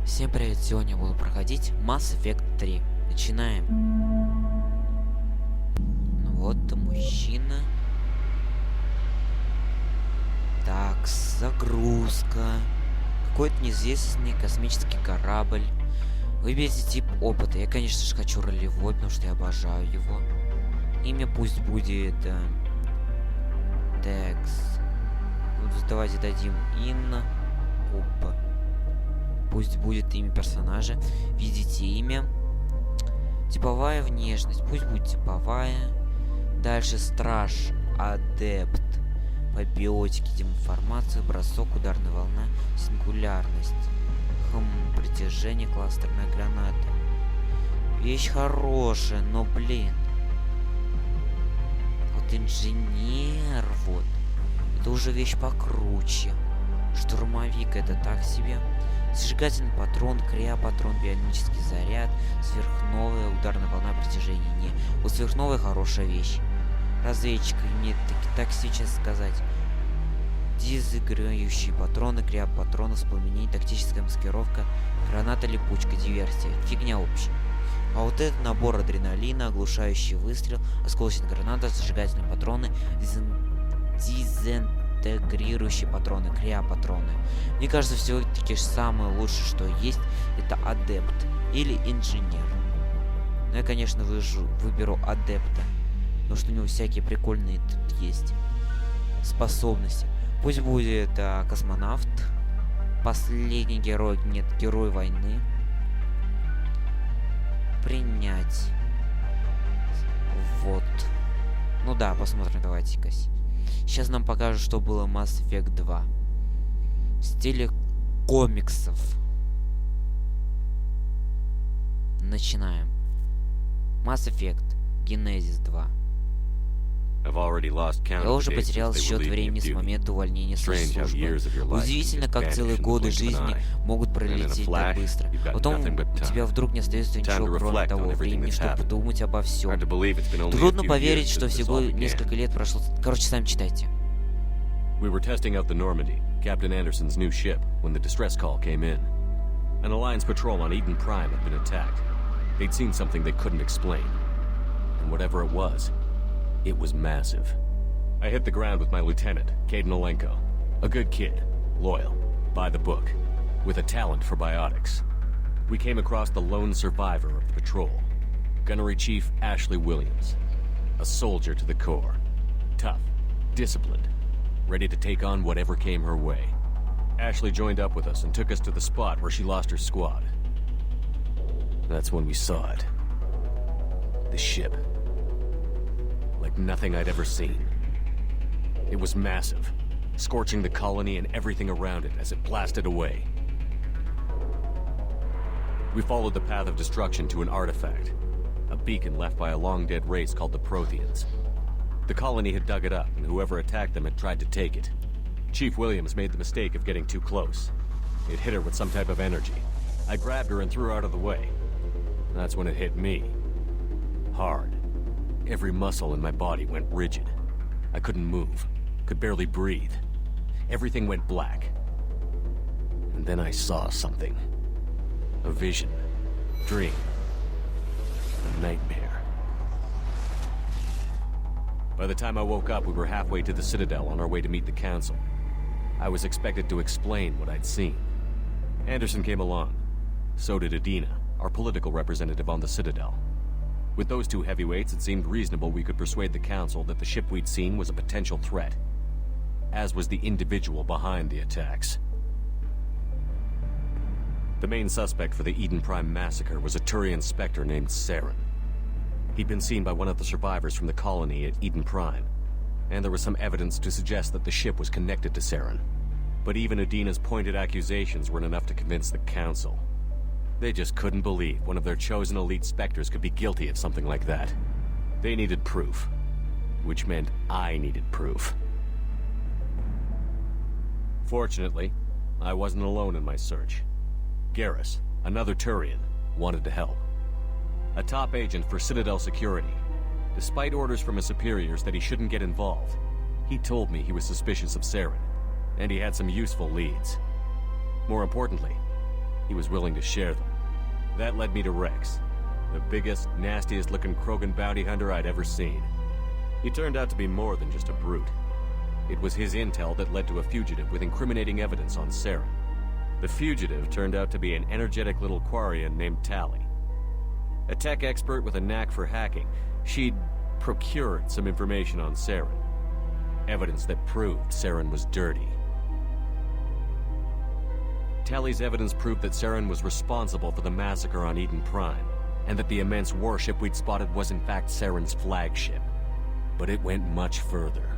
Всем привет, сегодня я буду проходить Mass Effect 3. Начинаем. Ну вот, мужчина. Так, загрузка. Какой-то неизвестный космический корабль. Выберите тип опыта. Я, конечно же, хочу ролевой, потому что я обожаю его. Имя пусть будет... Текс. Ну, давайте дадим Инна. Опа. Пусть будет имя персонажа. Введите имя. Типовая внешность. Пусть будет типовая. Дальше страж. Адепт. По биотике. Демоформация. Бросок. Ударная волна. Сингулярность. Притяжение. Кластерная граната. Вещь хорошая, но блин. Вот инженер вот. Это уже вещь покруче. Штурмовик это так себе. Зажигательный патрон, криопатрон, бионический заряд, сверхновая, ударная волна, притяжения. Не. Вот сверхновая хорошая вещь. Разведчик имеет так сейчас сказать. Дезиграющие патроны, криопатроны, воспламенение, тактическая маскировка, граната, липучка, диверсия. Фигня общая. А вот этот набор адреналина, оглушающий выстрел, осколочная граната, зажигательные патроны, интегрирующие патроны, криопатроны. Мне кажется, все-таки самое лучшее, что есть, это адепт или инженер. Но я, конечно, выберу адепта, потому что у него всякие прикольные тут есть способности. Пусть будет космонавт, последний герой, нет, герой войны. Принять. Вот. Ну да, посмотрим, давайте-ка. Сейчас нам покажут, что было Mass Effect 2. В стиле комиксов. Начинаем. Mass Effect. Genesis 2. Я уже потерял счет времени с момента увольнения со службы. Удивительно, как целые годы жизни могут пролететь так быстро. Потом у тебя вдруг не остается ничего, кроме того времени, чтобы подумать обо всем. Трудно поверить, что всего несколько лет прошло. Короче, сами читайте. We were testing out the Normandy, Captain Anderson's new ship, when the distress call came in. An Alliance patrol on Eden Prime had been attacked. They'd seen something they couldn't explain. And whatever it was massive. I hit the ground with my lieutenant, Caden Olenko. A good kid, loyal, by the book, with a talent for biotics. We came across the lone survivor of the patrol, Gunnery Chief Ashley Williams. A soldier to the core. Tough, disciplined, ready to take on whatever came her way. Ashley joined up with us and took us to the spot where she lost her squad. That's when we saw it. The ship. Like nothing I'd ever seen. It was massive, scorching the colony and everything around it as it blasted away. We followed the path of destruction to an artifact, a beacon left by a long-dead race called the Protheans. The colony had dug it up, and whoever attacked them had tried to take it. Chief Williams made the mistake of getting too close. It hit her with some type of energy. I grabbed her and threw her out of the way. That's when it hit me. Hard. Every muscle in my body went rigid. I couldn't move, could barely breathe. Everything went black. And then I saw something. A vision. Dream. A nightmare. By the time I woke up, we were halfway to the Citadel on our way to meet the Council. I was expected to explain what I'd seen. Anderson came along. So did Adina, our political representative on the Citadel. With those two heavyweights, it seemed reasonable we could persuade the Council that the ship we'd seen was a potential threat, as was the individual behind the attacks. The main suspect for the Eden Prime massacre was a Turian Spectre named Saren. He'd been seen by one of the survivors from the colony at Eden Prime, and there was some evidence to suggest that the ship was connected to Saren. But even Adina's pointed accusations weren't enough to convince the Council. They just couldn't believe one of their chosen elite Spectres could be guilty of something like that. They needed proof. Which meant I needed proof. Fortunately, I wasn't alone in my search. Garrus, another Turian, wanted to help. A top agent for Citadel Security. Despite orders from his superiors that he shouldn't get involved, he told me he was suspicious of Saren, and he had some useful leads. More importantly, he was willing to share them. That led me to Rex, the biggest, nastiest-looking Krogan bounty hunter I'd ever seen. He turned out to be more than just a brute. It was his intel that led to a fugitive with incriminating evidence on Saren. The fugitive turned out to be an energetic little Quarian named Tally. A tech expert with a knack for hacking, she'd procured some information on Saren. Evidence that proved Saren was dirty. Tally's evidence proved that Saren was responsible for the massacre on Eden Prime, and that the immense warship we'd spotted was in fact Saren's flagship. But it went much further.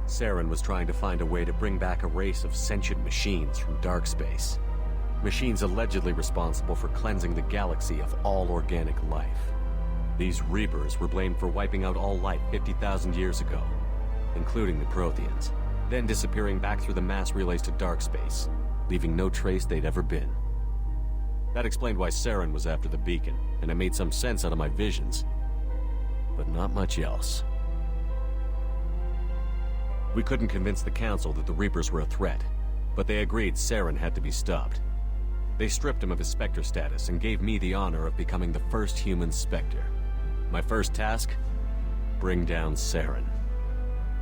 Saren was trying to find a way to bring back a race of sentient machines from dark space. Machines allegedly responsible for cleansing the galaxy of all organic life. These Reapers were blamed for wiping out all life 50,000 years ago, including the Protheans, then disappearing back through the mass relays to dark space, leaving no trace they'd ever been. That explained why Saren was after the beacon, and it made some sense out of my visions. But not much else. We couldn't convince the Council that the Reapers were a threat, but they agreed Saren had to be stopped. They stripped him of his Spectre status and gave me the honor of becoming the first human Spectre. My first task? Bring down Saren.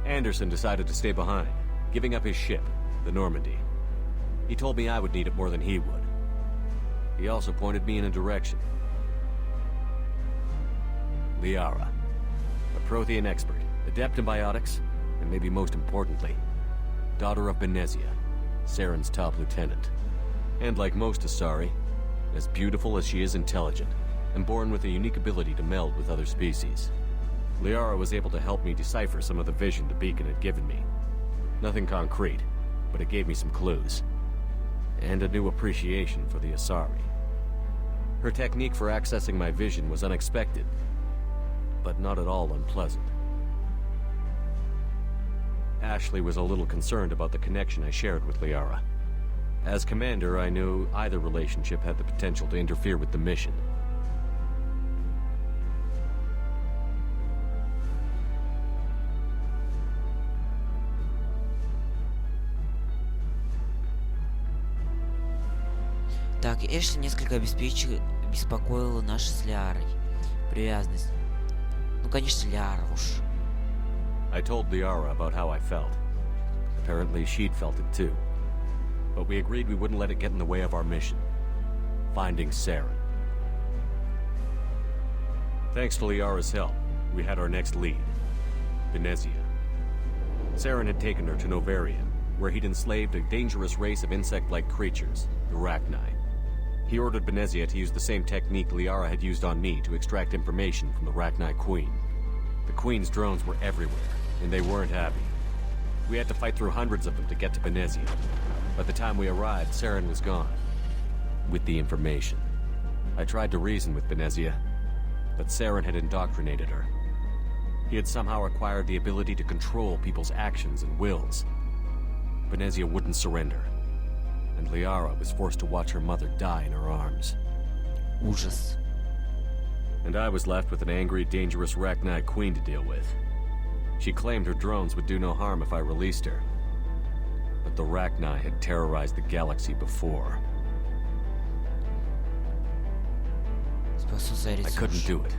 Anderson decided to stay behind, giving up his ship, the Normandy. He told me I would need it more than he would. He also pointed me in a direction. Liara, a Prothean expert, adept in biotics, and maybe most importantly, daughter of Benezia, Saren's top lieutenant. And like most Asari, as beautiful as she is intelligent, and born with a unique ability to meld with other species. Liara was able to help me decipher some of the vision the beacon had given me. Nothing concrete, but it gave me some clues. And a new appreciation for the Asari. Her technique for accessing my vision was unexpected, but not at all unpleasant. Ashley was a little concerned about the connection I shared with Liara. As commander, I knew either relationship had the potential to interfere with the mission. Так, Эшли несколько беспокоила наша с Лиарой привязанность. Ну, конечно, Лиара уж. I told Liara about how I felt. Apparently she'd felt it too. But we agreed we wouldn't let it get in the way of our mission. Finding Saren. Thanks to Liara's help, we had our next lead. Benezia. Saren had taken her to Novaria, where he'd enslaved a dangerous race of insect-like creatures, the Rachni. He ordered Benezia to use the same technique Liara had used on me to extract information from the Rachni Queen. The Queen's drones were everywhere, and they weren't happy. We had to fight through hundreds of them to get to Benezia. By the time we arrived, Saren was gone. With the information. I tried to reason with Benezia, but Saren had indoctrinated her. He had somehow acquired the ability to control people's actions and wills. Benezia wouldn't surrender, and Liara was forced to watch her mother die in her arms. Ужас. And I was left with an angry, dangerous Rachni Queen to deal with. She claimed her drones would do no harm if I released her. But the Rachni had terrorized the galaxy before. I couldn't do it.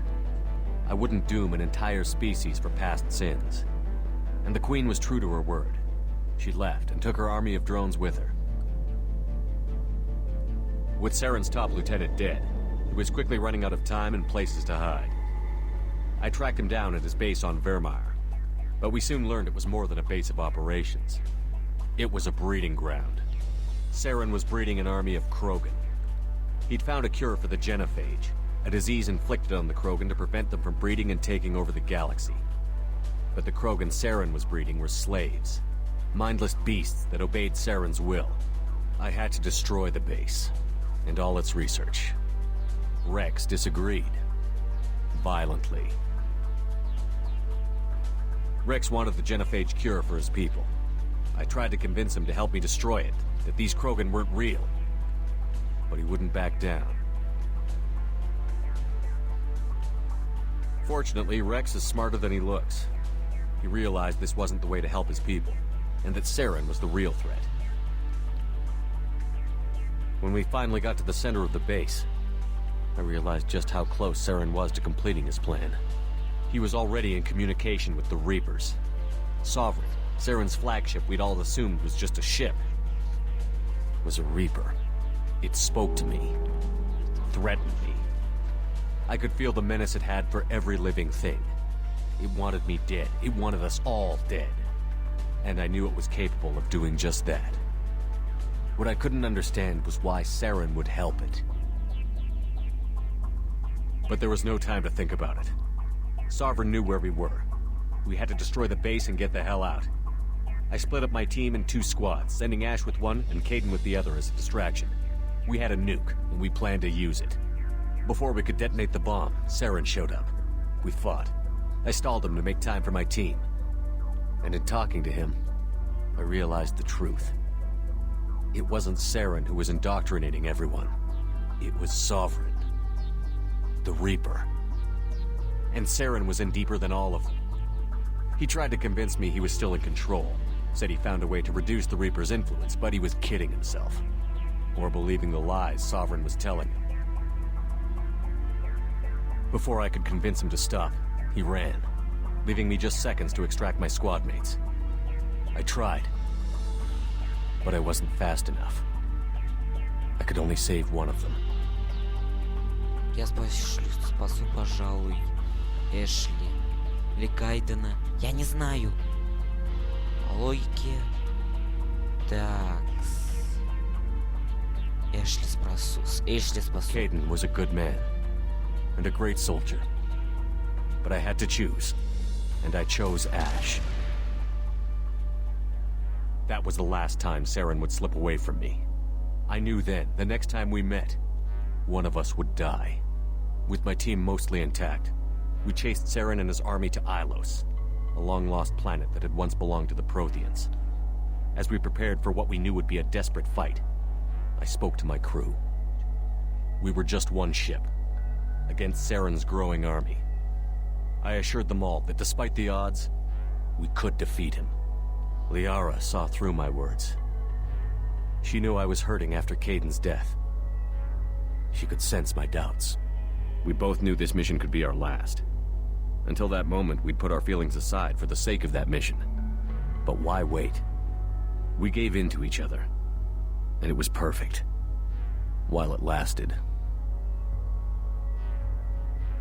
I wouldn't doom an entire species for past sins. And the Queen was true to her word. She left and took her army of drones with her. With Saren's top lieutenant dead, he was quickly running out of time and places to hide. I tracked him down at his base on Vermeer, but we soon learned it was more than a base of operations. It was a breeding ground. Saren was breeding an army of Krogan. He'd found a cure for the genophage, a disease inflicted on the Krogan to prevent them from breeding and taking over the galaxy. But the Krogan Saren was breeding were slaves, mindless beasts that obeyed Saren's will. I had to destroy the base, and all its research. Rex disagreed. Violently. Rex wanted the genophage cure for his people. I tried to convince him to help me destroy it, that these Krogan weren't real. But he wouldn't back down. Fortunately, Rex is smarter than he looks. He realized this wasn't the way to help his people, and that Saren was the real threat. When we finally got to the center of the base, I realized just how close Saren was to completing his plan. He was already in communication with the Reapers. Sovereign, Saren's flagship we'd all assumed was just a ship, was a Reaper. It spoke to me, threatened me. I could feel the menace it had for every living thing. It wanted me dead. It wanted us all dead. And I knew it was capable of doing just that. What I couldn't understand was why Saren would help it. But there was no time to think about it. Sovereign knew where we were. We had to destroy the base and get the hell out. I split up my team in 2 squads, sending Ash with one and Caden with the other as a distraction. We had a nuke, and we planned to use it. Before we could detonate the bomb, Saren showed up. We fought. I stalled him to make time for my team. And in talking to him, I realized the truth. It wasn't Saren who was indoctrinating everyone. It was Sovereign. The Reaper. And Saren was in deeper than all of them. He tried to convince me he was still in control. Said he found a way to reduce the Reaper's influence, but he was kidding himself. Or believing the lies Sovereign was telling him. Before I could convince him to stop, he ran, leaving me just seconds to extract my squad mates. I tried, but I wasn't fast enough. I could only save one of them. Я спасу, пожалуй, Эшли или Кайдена. Я не знаю. По логике... Так... Эшли спасу. Caden was a good man, and a great soldier. But I had to choose, and I chose Ash. That was the last time Saren would slip away from me. I knew then, the next time we met, one of us would die. With my team mostly intact, we chased Saren and his army to Ilos, a long-lost planet that had once belonged to the Protheans. As we prepared for what we knew would be a desperate fight, I spoke to my crew. We were just one ship, against Saren's growing army. I assured them all that despite the odds, we could defeat him. Liara saw through my words. She knew I was hurting after Caden's death. She could sense my doubts. We both knew this mission could be our last. Until that moment, we'd put our feelings aside for the sake of that mission. But why wait? We gave in to each other, and it was perfect. While it lasted.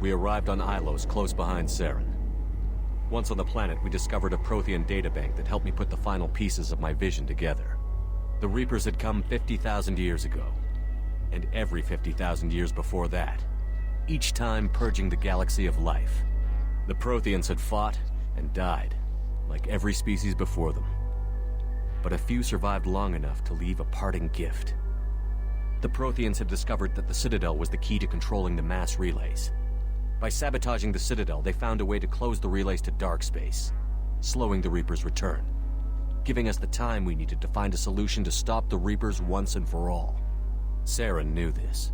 We arrived on Ilos, close behind Saren. Once on the planet, we discovered a Prothean databank that helped me put the final pieces of my vision together. The Reapers had come 50,000 years ago, and every 50,000 years before that, each time purging the galaxy of life. The Protheans had fought and died, like every species before them. But a few survived long enough to leave a parting gift. The Protheans had discovered that the Citadel was the key to controlling the mass relays. By sabotaging the Citadel, they found a way to close the relays to dark space, slowing the Reapers' return, giving us the time we needed to find a solution to stop the Reapers once and for all. Saren knew this.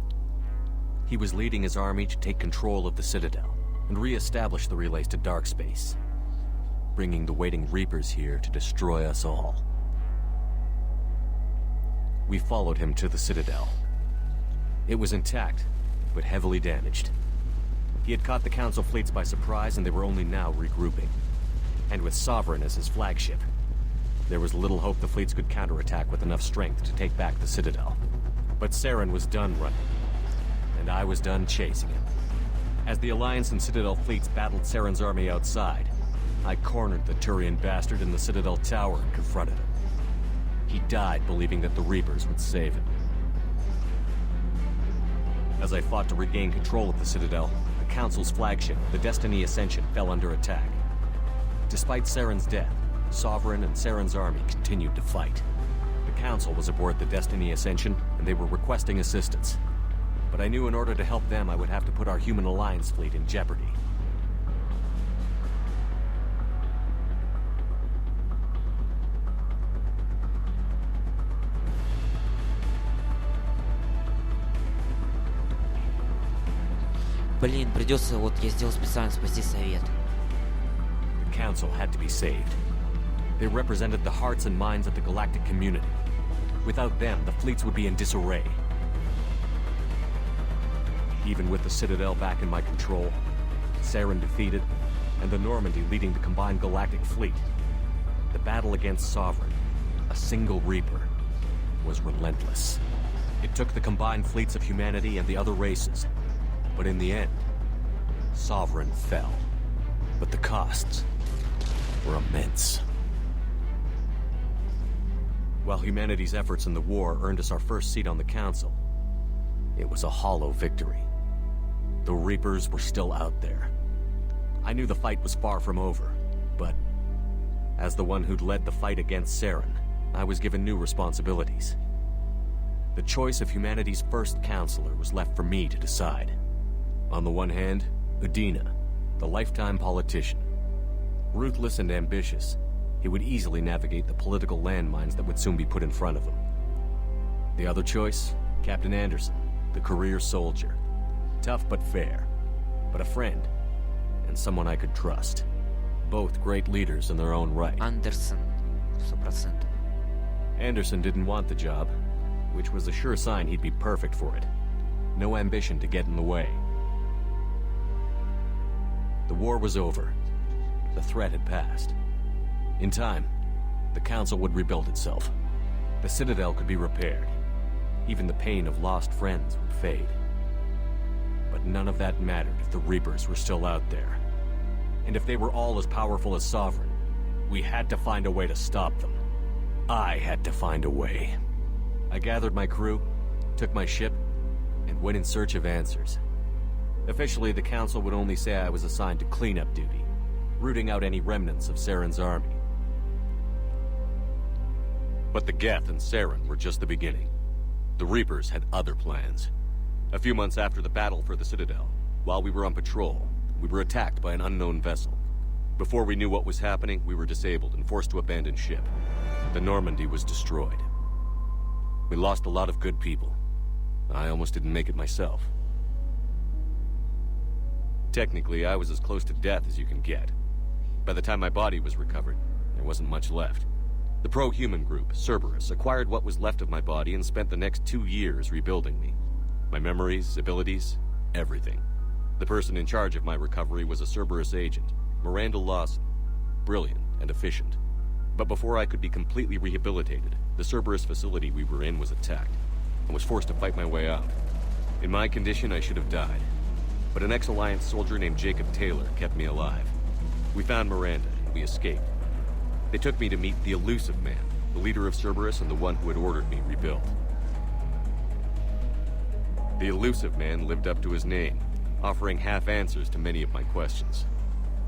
He was leading his army to take control of the Citadel and re-establish the relays to dark space, bringing the waiting Reapers here to destroy us all. We followed him to the Citadel. It was intact, but heavily damaged. He had caught the Council fleets by surprise, and they were only now regrouping. And with Sovereign as his flagship, there was little hope the fleets could counterattack with enough strength to take back the Citadel. But Saren was done running, and I was done chasing him. As the Alliance and Citadel fleets battled Saren's army outside, I cornered the Turian bastard in the Citadel tower and confronted him. He died believing that the Reapers would save him. As I fought to regain control of the Citadel, the Council's flagship, the Destiny Ascension, fell under attack. Despite Saren's death, Sovereign and Saren's army continued to fight. The Council was aboard the Destiny Ascension, and they were requesting assistance. But I knew in order to help them, I would have to put our human Alliance fleet in jeopardy. Блин, придется, вот я сделал специально спасти совет. The Council had to be saved. They represented the hearts and minds of the galactic community. Without them, the fleets would be in disarray, Even with the Citadel back in my control, Saren defeated, and the Normandy leading the combined galactic fleet, the battle against Sovereign, a single Reaper, was relentless. It took the combined fleets of humanity and the other races, but in the end, Sovereign fell. But the costs were immense. While humanity's efforts in the war earned us our first seat on the Council, it was a hollow victory. The Reapers were still out there. I knew the fight was far from over, but as the one who'd led the fight against Saren, I was given new responsibilities. The choice of humanity's first counselor was left for me to decide. On the one hand, Udina, the lifetime politician. Ruthless and ambitious, he would easily navigate the political landmines that would soon be put in front of him. The other choice, Captain Anderson, the career soldier. Tough but fair, but a friend, and someone I could trust. Both great leaders in their own right. Андерсон, 100%. Anderson didn't want the job, which was a sure sign he'd be perfect for it. No ambition to get in the way. The war was over. The threat had passed. In time, the Council would rebuild itself. The Citadel could be repaired. Even the pain of lost friends would fade. But none of that mattered if the Reapers were still out there. And if they were all as powerful as Sovereign, we had to find a way to stop them. I had to find a way. I gathered my crew, took my ship, and went in search of answers. Officially, the Council would only say I was assigned to cleanup duty, rooting out any remnants of Saren's army. But the Geth and Saren were just the beginning. The Reapers had other plans. A few months after the battle for the Citadel, while we were on patrol, we were attacked by an unknown vessel. Before we knew what was happening, we were disabled and forced to abandon ship. The Normandy was destroyed. We lost a lot of good people. I almost didn't make it myself. Technically, I was as close to death as you can get. By the time my body was recovered, there wasn't much left. The pro-human group, Cerberus, acquired what was left of my body and spent the next 2 years rebuilding me. My memories, abilities, everything. The person in charge of my recovery was a Cerberus agent, Miranda Lawson. Brilliant and efficient. But before I could be completely rehabilitated, the Cerberus facility we were in was attacked, and was forced to fight my way out. In my condition, I should have died. But an ex-Alliance soldier named Jacob Taylor kept me alive. We found Miranda, and we escaped. They took me to meet the Elusive Man, the leader of Cerberus and the one who had ordered me rebuilt. The Elusive Man lived up to his name, offering half answers to many of my questions.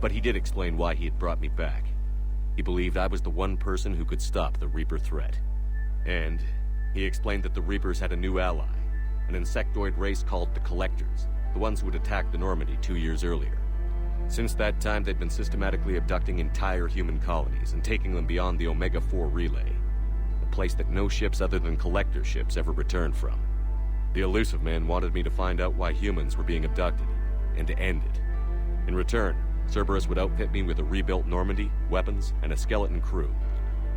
But he did explain why he had brought me back. He believed I was the one person who could stop the Reaper threat. And he explained that the Reapers had a new ally, an insectoid race called the Collectors, the ones who had attacked the Normandy 2 years earlier. Since that time, they'd been systematically abducting entire human colonies and taking them beyond the Omega-4 relay, a place that no ships other than Collector ships ever returned from. The Elusive Man wanted me to find out why humans were being abducted, and to end it. In return, Cerberus would outfit me with a rebuilt Normandy, weapons, and a skeleton crew,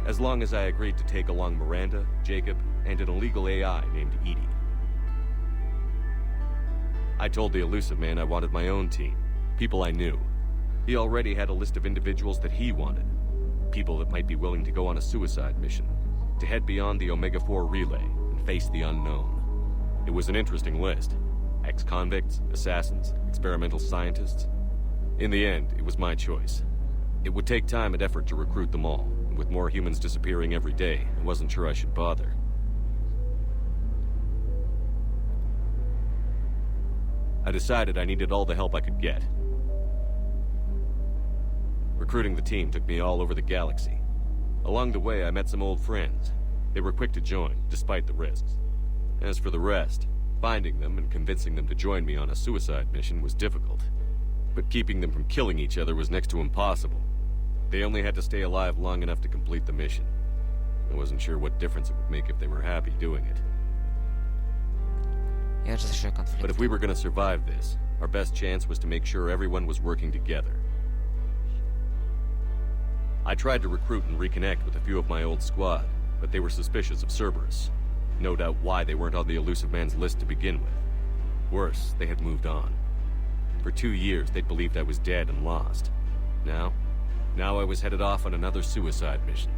as long as I agreed to take along Miranda, Jacob, and an illegal AI named Edie. I told the Elusive Man I wanted my own team, people I knew. He already had a list of individuals that he wanted, people that might be willing to go on a suicide mission, to head beyond the Omega-4 relay and face the unknown. It was an interesting list. Ex-convicts, assassins, experimental scientists. In the end, it was my choice. It would take time and effort to recruit them all, and with more humans disappearing every day, I wasn't sure I should bother. I decided I needed all the help I could get. Recruiting the team took me all over the galaxy. Along the way, I met some old friends. They were quick to join, despite the risks. As for the rest, finding them and convincing them to join me on a suicide mission was difficult. But keeping them from killing each other was next to impossible. They only had to stay alive long enough to complete the mission. I wasn't sure what difference it would make if they were happy doing it. But if we were going to survive this, our best chance was to make sure everyone was working together. I tried to recruit and reconnect with a few of my old squad, but they were suspicious of Cerberus. No doubt why they weren't on the Elusive Man's list to begin with. Worse, they had moved on. For 2 years, they'd believed I was dead and lost. Now I was headed off on another suicide mission.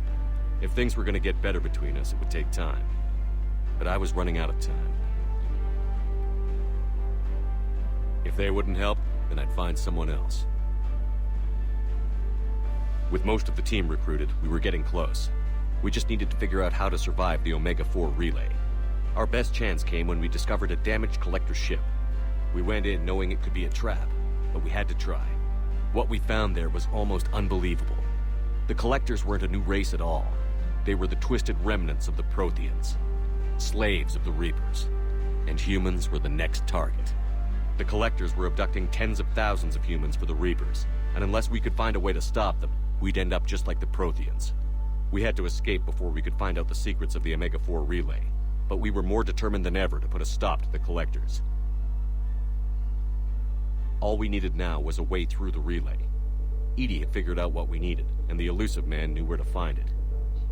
If things were going to get better between us, it would take time. But I was running out of time. If they wouldn't help, then I'd find someone else. With most of the team recruited, we were getting close. We just needed to figure out how to survive the Omega-4 relay. Our best chance came when we discovered a damaged collector ship. We went in knowing it could be a trap, but we had to try. What we found there was almost unbelievable. The collectors weren't a new race at all. They were the twisted remnants of the Protheans, slaves of the Reapers, and humans were the next target. The collectors were abducting tens of thousands of humans for the Reapers, and unless we could find a way to stop them, we'd end up just like the Protheans. We had to escape before we could find out the secrets of the Omega-4 relay, but we were more determined than ever to put a stop to the collectors. All we needed now was a way through the relay. Edie had figured out what we needed, and the elusive man knew where to find it.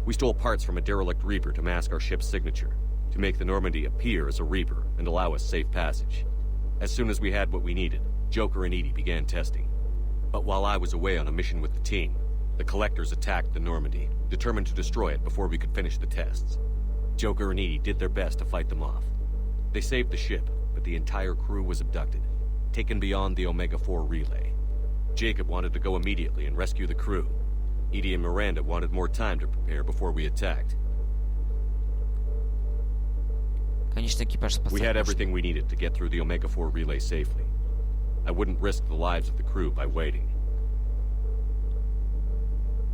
We stole parts from a derelict Reaper to mask our ship's signature, to make the Normandy appear as a Reaper and allow us safe passage. As soon as we had what we needed, Joker and Edie began testing. But while I was away on a mission with the team, the collectors attacked the Normandy, determined to destroy it before we could finish the tests. Joker and Edie did their best to fight them off. They saved the ship, but the entire crew was abducted, taken beyond the Omega-4 relay. Jacob wanted to go immediately and rescue the crew. Edie and Miranda wanted more time to prepare before we attacked. Конечно, экипаж спасать We had нужно. everything we needed to get through the Omega-4 relay safely. I wouldn't risk the lives of the crew by waiting.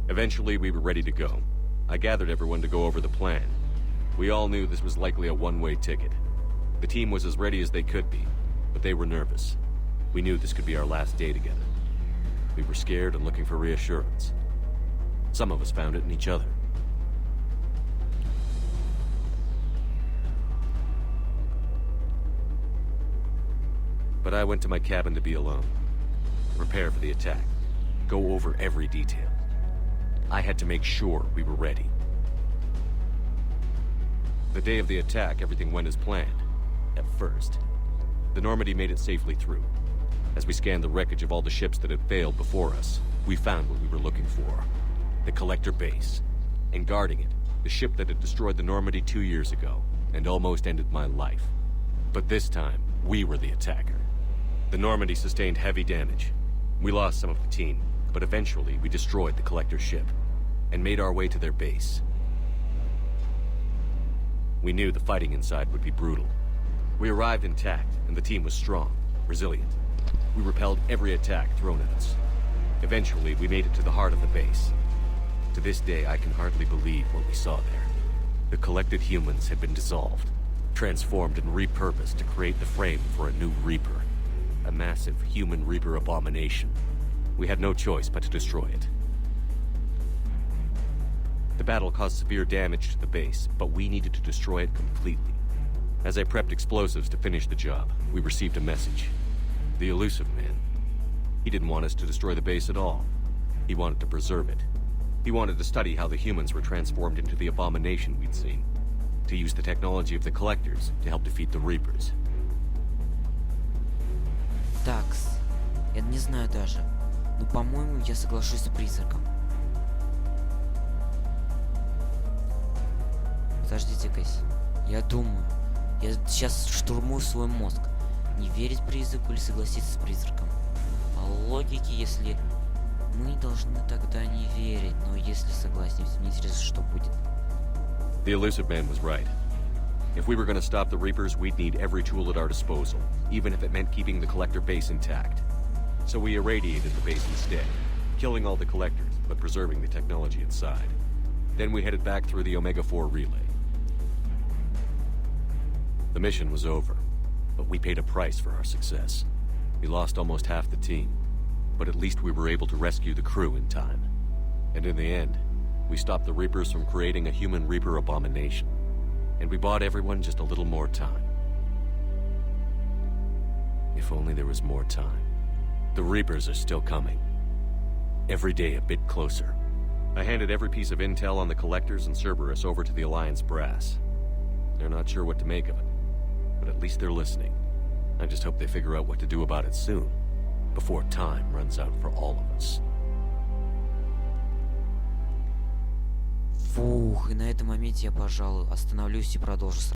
Eventually, we were ready to go. I gathered everyone to go over the plan. We all knew this was likely a one-way ticket. The team was as ready as they could be, but they were nervous. We knew this could be our last day together. We were scared and looking for reassurance. Some of us found it in each other. But I went to my cabin to be alone. Prepare for the attack. Go over every detail. I had to make sure we were ready. The day of the attack, everything went as planned. At first. The Normandy made it safely through. As we scanned the wreckage of all the ships that had failed before us, we found what we were looking for. The Collector base. And guarding it, the ship that had destroyed the Normandy 2 years ago, and almost ended my life. But this time, we were the attacker. The Normandy sustained heavy damage. We lost some of the team, but eventually we destroyed the Collector ship, and made our way to their base. We knew the fighting inside would be brutal. We arrived intact, and the team was strong, resilient. We repelled every attack thrown at us. Eventually, we made it to the heart of the base. To this day, I can hardly believe what we saw there. The collected humans had been dissolved, transformed and repurposed to create the frame for a new Reaper. A massive human Reaper abomination. We had no choice but to destroy it. The battle caused severe damage to the base, but we needed to destroy it completely. As I prepped explosives to finish the job, we received a message. The elusive man. He didn't want us to destroy the base at all. He wanted to preserve it. He wanted to study how the humans were transformed into the abomination we'd seen. To use the technology of the Collectors to help defeat the Reapers. Такс. Я не знаю даже. Но, по-моему, я соглашусь с призраком. Подождите-кась. Я думаю. Я сейчас штурмую свой мозг. Не верить призраку или согласиться с призраком. По логике, если... Мы должны тогда не верить, но если согласимся, мне интересно, что будет. The elusive man was right. If we were going to stop the Reapers, we'd need every tool at our disposal, even if it meant keeping the Collector base intact. So we irradiated the base instead, killing all the Collectors, but preserving the technology inside. Then we headed back through the Omega-4 relay. The mission was over, but we paid a price for our success. We lost almost half the team, but at least we were able to rescue the crew in time. And in the end, we stopped the Reapers from creating a human Reaper abomination. And we bought everyone just a little more time. If only there was more time. The Reapers are still coming. Every day a bit closer. I handed every piece of intel on the Collectors and Cerberus over to the Alliance brass. They're not sure what to make of it, but at least they're listening. I just hope they figure out what to do about it soon, before time runs out for all of us. Фух, и на этом моменте я, пожалуй, остановлюсь и продолжу